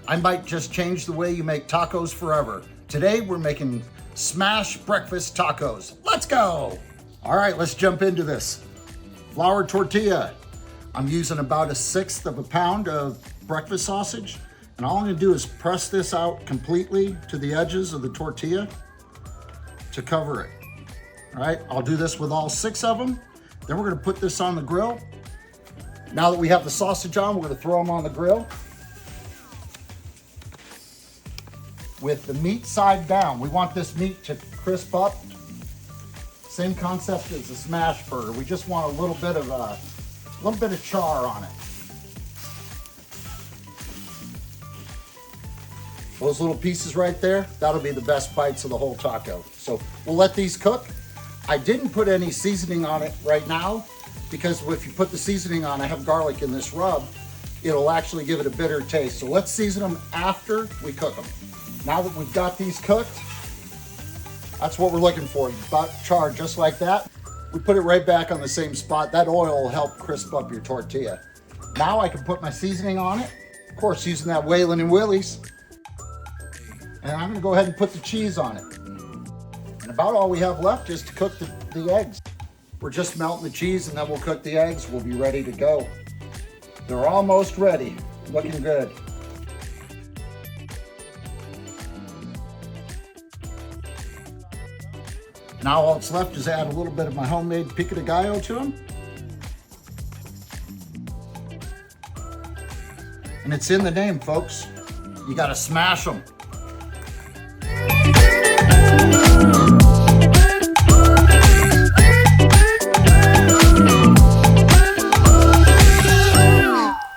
I might just change the way you make tacos forever. Today we're making smash breakfast tacos. Let's go. All right, let's jump into this. Flour tortilla. I'm using about 1/6 of a pound of breakfast sausage. And all I'm gonna do is press this out completely to the edges of the tortilla to cover it. All right, I'll do this with all 6 of them. Then we're gonna put this on the grill. Now that we have the sausage on, we're gonna throw them on the grill with the meat side down. We want this meat to crisp up. Same concept as a smash burger. We just want a little bit of char on it. Those little pieces right there, that'll be the best bites of the whole taco. So we'll let these cook. I didn't put any seasoning on it right now because if you put the seasoning on, I have garlic in this rub, it'll actually give it a bitter taste. So let's season them after we cook them. Now that we've got these cooked, that's what we're looking for. About charred just like that. We put it right back on the same spot. That oil will help crisp up your tortilla. Now I can put my seasoning on it. Of course, using that Whalen and Willie's. And I'm gonna go ahead and put the cheese on it. And about all we have left is to cook the eggs. We're just melting the cheese and then we'll cook the eggs. We'll be ready to go. They're almost ready, looking good. Now all that's left is add a little bit of my homemade pico de gallo to them. And it's in the name, folks. You gotta smash them.